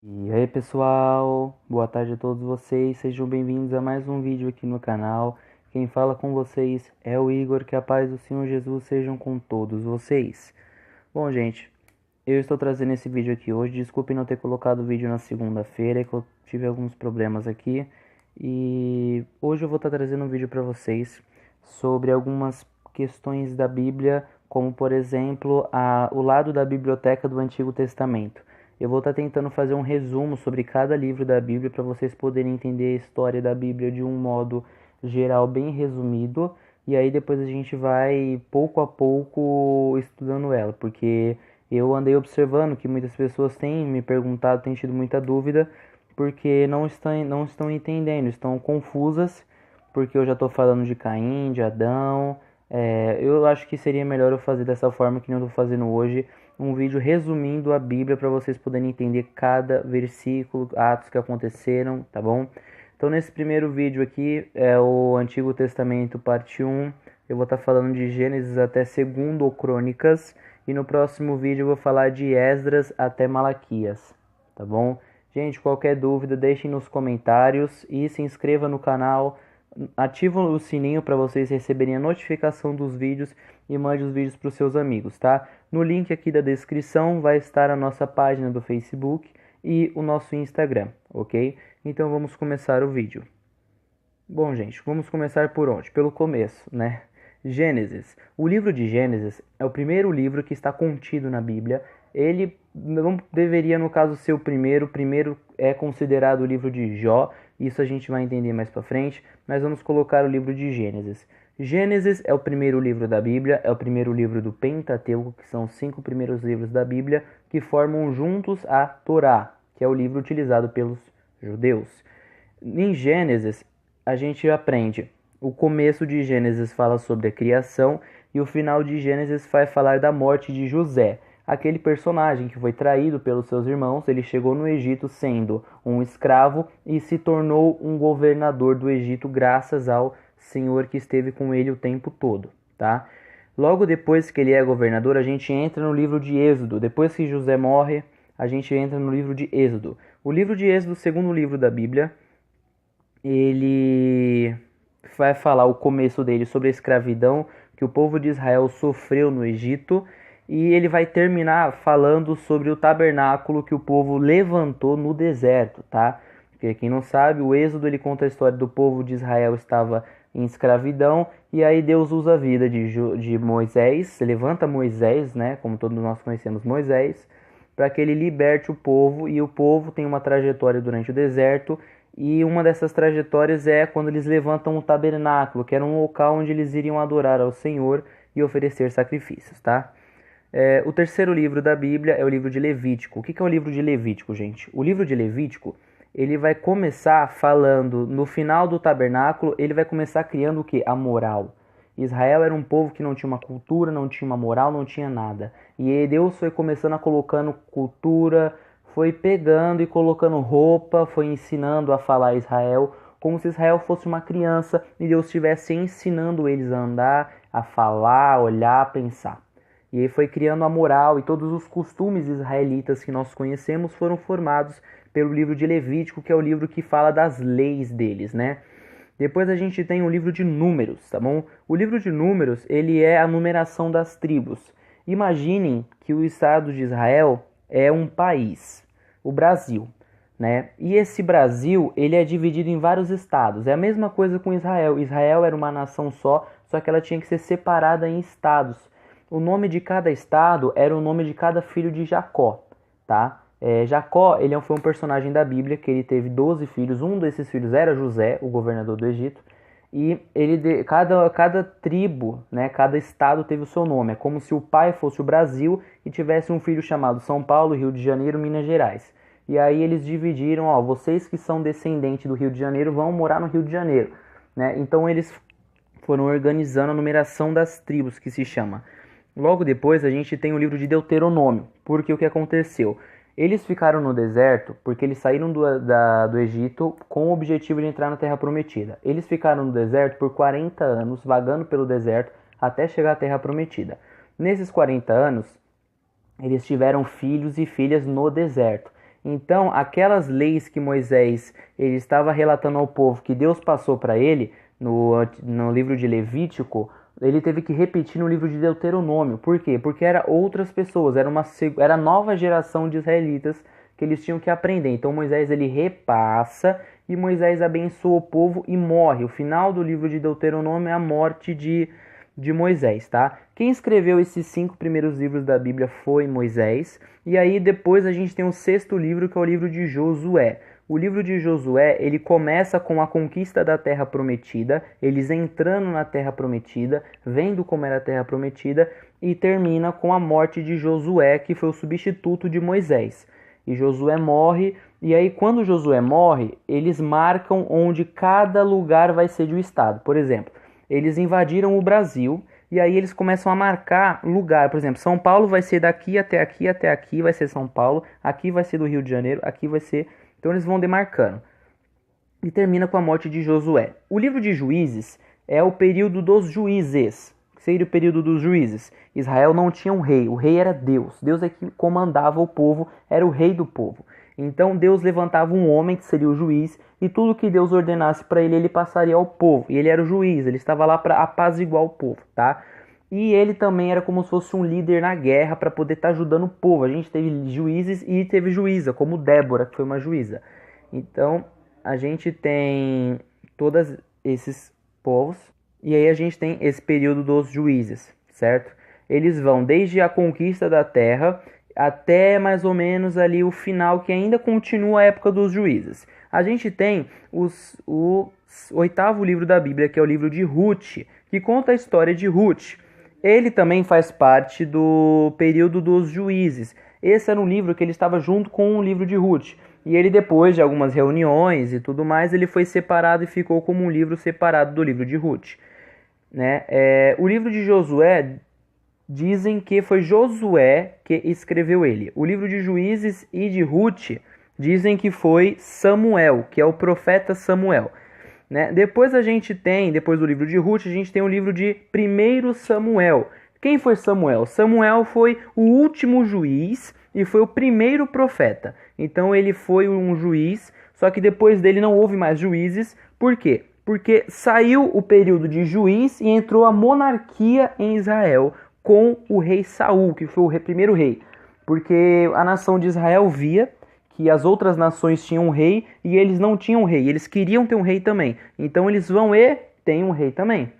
E aí pessoal, boa tarde a todos vocês, sejam bem-vindos a mais um vídeo aqui no canal. Quem fala com vocês é o Igor, que a paz do Senhor Jesus sejam com todos vocês. Bom gente, eu estou trazendo esse vídeo aqui hoje, desculpem não ter colocado o vídeo na segunda-feira, que eu tive alguns problemas aqui. E hoje eu vou estar trazendo um vídeo para vocês sobre algumas questões da Bíblia, como por exemplo, o lado da biblioteca do Antigo Testamento. Eu vou estar tentando fazer um resumo sobre cada livro da Bíblia para vocês poderem entender a história da Bíblia de um modo geral bem resumido. E aí depois a gente vai pouco a pouco estudando ela, porque eu andei observando que muitas pessoas têm me perguntado, têm tido muita dúvida, porque não estão entendendo, estão confusas, porque eu já estou falando de Caim, de Adão. Eu acho que seria melhor eu fazer dessa forma que eu estou fazendo hoje, um vídeo resumindo a Bíblia para vocês poderem entender cada versículo, atos que aconteceram, tá bom? Então nesse primeiro vídeo aqui é o Antigo Testamento parte 1, eu vou estar falando de Gênesis até 2 Crônicas, e no próximo vídeo eu vou falar de Esdras até Malaquias, tá bom? Gente, qualquer dúvida deixem nos comentários e se inscreva no canal, ativa o sininho para vocês receberem a notificação dos vídeos e mande os vídeos para os seus amigos, tá? No link aqui da descrição vai estar a nossa página do Facebook e o nosso Instagram, ok? Então vamos começar o vídeo. Bom, gente, vamos começar por onde? Pelo começo, né? Gênesis. O livro de Gênesis é o primeiro livro que está contido na Bíblia. Ele não deveria, no caso, ser o primeiro. O primeiro é considerado o livro de Jó. Isso a gente vai entender mais pra frente. Mas vamos colocar o livro de Gênesis. Gênesis é o primeiro livro da Bíblia. É o primeiro livro do Pentateuco, que são os 5 primeiros livros da Bíblia, que formam juntos a Torá, que é o livro utilizado pelos judeus. Em Gênesis, a gente aprende. O começo de Gênesis fala sobre a criação e o final de Gênesis vai falar da morte de José, aquele personagem que foi traído pelos seus irmãos. Ele chegou no Egito sendo um escravo e se tornou um governador do Egito graças ao Senhor que esteve com ele o tempo todo, tá? Logo depois que ele é governador, a gente entra no livro de Êxodo. Depois que José morre, a gente entra no livro de Êxodo. O livro de Êxodo, segundo livro da Bíblia, ele vai falar o começo dele sobre a escravidão que o povo de Israel sofreu no Egito, e ele vai terminar falando sobre o tabernáculo que o povo levantou no deserto, tá? Porque quem não sabe, o Êxodo ele conta a história do povo de Israel estava em escravidão, e aí Deus usa a vida de Moisés, levanta Moisés, né, como todos nós conhecemos Moisés, para que ele liberte o povo, e o povo tem uma trajetória durante o deserto. E uma dessas trajetórias é quando eles levantam o tabernáculo, que era um local onde eles iriam adorar ao Senhor e oferecer sacrifícios, tá? O terceiro livro da Bíblia é o livro de Levítico. O que é o livro de Levítico, gente? O livro de Levítico, ele vai começar falando, no final do tabernáculo, ele vai começar criando o que? A moral. Israel era um povo que não tinha uma cultura, não tinha uma moral, não tinha nada. E Deus foi começando a colocando cultura, foi pegando e colocando roupa, foi ensinando a falar a Israel, como se Israel fosse uma criança e Deus estivesse ensinando eles a andar, a falar, a olhar, a pensar. E aí foi criando a moral, e todos os costumes israelitas que nós conhecemos foram formados pelo livro de Levítico, que é o livro que fala das leis deles, né? Depois a gente tem o livro de Números, tá bom? O livro de Números, ele é a numeração das tribos. Imaginem que o Estado de Israel é um país, o Brasil, né? E esse Brasil, ele é dividido em vários estados. É a mesma coisa com Israel. Israel era uma nação só que ela tinha que ser separada em estados. O nome de cada estado era o nome de cada filho de Jacó, tá? Jacó, ele foi um personagem da Bíblia, que ele teve 12 filhos. Um desses filhos era José, o governador do Egito. E cada tribo, né, cada estado teve o seu nome. É como se o pai fosse o Brasil e tivesse um filho chamado São Paulo, Rio de Janeiro, Minas Gerais. E aí eles dividiram, ó, vocês que são descendentes do Rio de Janeiro vão morar no Rio de Janeiro, né? Então eles foram organizando a numeração das tribos, que se chama. Logo depois a gente tem o livro de Deuteronômio, porque o que aconteceu? Eles ficaram no deserto porque eles saíram do Egito com o objetivo de entrar na Terra Prometida. Eles ficaram no deserto por 40 anos, vagando pelo deserto até chegar à Terra Prometida. Nesses 40 anos, eles tiveram filhos e filhas no deserto. Então, aquelas leis que Moisés ele estava relatando ao povo, que Deus passou para ele no livro de Levítico, ele teve que repetir no livro de Deuteronômio. Por quê? Porque era outras pessoas, era a nova geração de israelitas que eles tinham que aprender. Então Moisés ele repassa e Moisés abençoa o povo e morre. O final do livro de Deuteronômio é a morte de Moisés, tá? Quem escreveu esses 5 primeiros livros da Bíblia foi Moisés. E aí depois a gente tem o 6º livro, que é o livro de Josué. O livro de Josué, ele começa com a conquista da Terra Prometida, eles entrando na Terra Prometida, vendo como era a Terra Prometida, e termina com a morte de Josué, que foi o substituto de Moisés. E Josué morre, e aí quando Josué morre, eles marcam onde cada lugar vai ser de um estado. Por exemplo, eles invadiram o Brasil, e aí eles começam a marcar lugar. Por exemplo, São Paulo vai ser daqui até aqui vai ser São Paulo, aqui vai ser do Rio de Janeiro, aqui vai ser... Então eles vão demarcando. E termina com a morte de Josué. O livro de Juízes é o período dos juízes. O que seria o período dos juízes? Israel não tinha um rei, o rei era Deus. Deus é que comandava o povo, era o rei do povo. Então Deus levantava um homem que seria o juiz, e tudo que Deus ordenasse para ele, ele passaria ao povo. E ele era o juiz, ele estava lá para apaziguar o povo, tá? E ele também era como se fosse um líder na guerra para poder estar ajudando o povo. A gente teve juízes e teve juíza, como Débora, que foi uma juíza. Então, a gente tem todos esses povos. E aí a gente tem esse período dos juízes, certo? Eles vão desde a conquista da terra até mais ou menos ali o final, que ainda continua a época dos juízes. A gente tem o 8º livro da Bíblia, que é o livro de Ruth, que conta a história de Ruth. Ele também faz parte do período dos juízes. Esse era um livro que ele estava junto com o livro de Ruth. E ele, depois de algumas reuniões e tudo mais, ele foi separado e ficou como um livro separado do livro de Ruth. Né? O livro de Josué, dizem que foi Josué que escreveu ele. O livro de Juízes e de Ruth dizem que foi Samuel, que é o profeta Samuel. Né? Depois do livro de Ruth, a gente tem o livro de 1 Samuel. Quem foi Samuel? Samuel foi o último juiz e foi o primeiro profeta. Então ele foi um juiz, só que depois dele não houve mais juízes. Por quê? Porque saiu o período de juiz e entrou a monarquia em Israel com o rei Saul, que foi o primeiro rei. Porque a nação de Israel via que as outras nações tinham um rei e eles não tinham um rei. Eles queriam ter um rei também. Então eles vão e têm um rei também.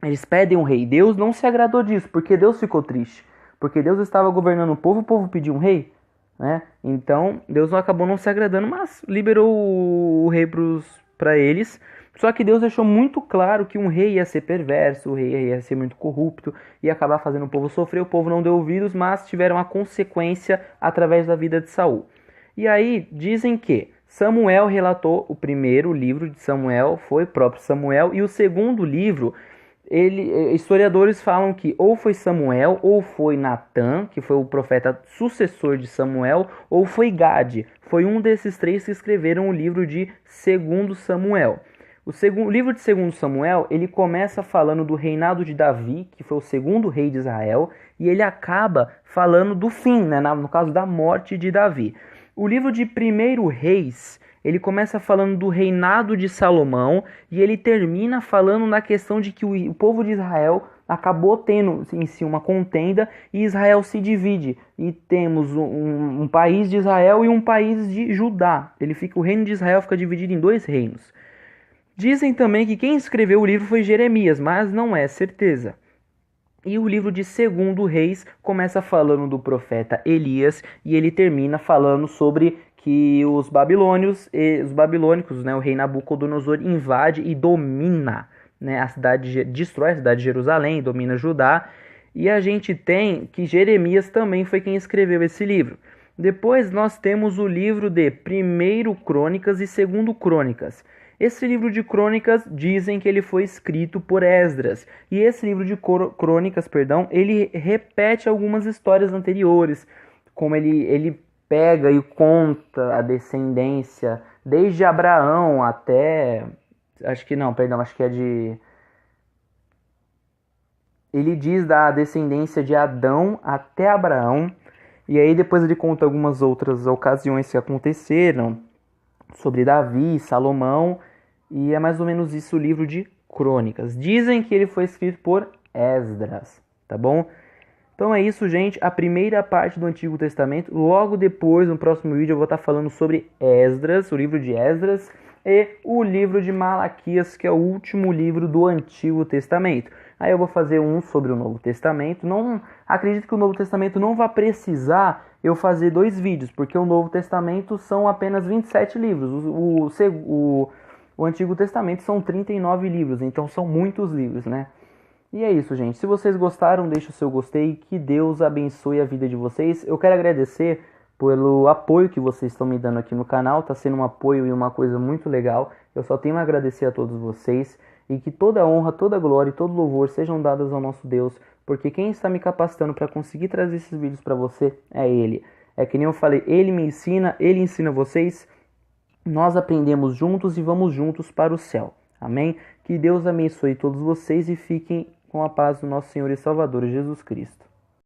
Eles pedem um rei. Deus não se agradou disso, porque Deus ficou triste. Porque Deus estava governando o povo pediu um rei. Né? Então Deus acabou não se agradando, mas liberou o rei para eles. Só que Deus deixou muito claro que um rei ia ser perverso, o rei ia ser muito corrupto, ia acabar fazendo o povo sofrer. O povo não deu ouvidos, mas tiveram a consequência através da vida de Saul. E aí dizem que Samuel relatou o primeiro livro de Samuel, foi o próprio Samuel, e o segundo livro, historiadores falam que ou foi Samuel, ou foi Natã, que foi o profeta sucessor de Samuel, ou foi Gade. Foi um desses 3 que escreveram o livro de 2 Samuel. O livro de 2 Samuel, ele começa falando do reinado de Davi, que foi o 2º rei de Israel, e ele acaba falando do fim, né, no caso da morte de Davi. O livro de 1 Reis, ele começa falando do reinado de Salomão e ele termina falando na questão de que o povo de Israel acabou tendo em si uma contenda e Israel se divide. E temos um país de Israel e um país de Judá. O reino de Israel fica dividido em 2 reinos. Dizem também que quem escreveu o livro foi Jeremias, mas não é certeza. E o livro de 2 Reis começa falando do profeta Elias e ele termina falando sobre que os babilônicos, né, o rei Nabucodonosor invade e domina, né, destrói a cidade de Jerusalém, domina Judá. E a gente tem que Jeremias também foi quem escreveu esse livro. Depois nós temos o livro de 1 Crônicas e 2 Crônicas. Esse livro de crônicas dizem que ele foi escrito por Esdras. E esse livro de crônicas, ele repete algumas histórias anteriores. Como ele pega e conta a descendência desde Abraão até... acho que é de... Ele diz da descendência de Adão até Abraão. E aí depois ele conta algumas outras ocasiões que aconteceram sobre Davi, Salomão, e é mais ou menos isso o livro de Crônicas. Dizem que ele foi escrito por Esdras, tá bom? Então é isso, gente, a primeira parte do Antigo Testamento. Logo depois, no próximo vídeo, eu vou estar falando sobre Esdras, o livro de Esdras, e o livro de Malaquias, que é o último livro do Antigo Testamento. Aí eu vou fazer um sobre o Novo Testamento. Não acredito que o Novo Testamento não vai precisar eu fazer 2 vídeos, porque o Novo Testamento são apenas 27 livros. O Antigo Testamento são 39 livros, então são muitos livros, né? E é isso, gente. Se vocês gostaram, deixe o seu gostei. Que Deus abençoe a vida de vocês. Eu quero agradecer pelo apoio que vocês estão me dando aqui no canal. Está sendo um apoio e uma coisa muito legal. Eu só tenho a agradecer a todos vocês. E que toda honra, toda glória e todo louvor sejam dadas ao nosso Deus. Porque quem está me capacitando para conseguir trazer esses vídeos para você é Ele. É que nem eu falei, Ele me ensina, Ele ensina vocês. Nós aprendemos juntos e vamos juntos para o céu. Amém? Que Deus abençoe todos vocês e fiquem com a paz do nosso Senhor e Salvador Jesus Cristo.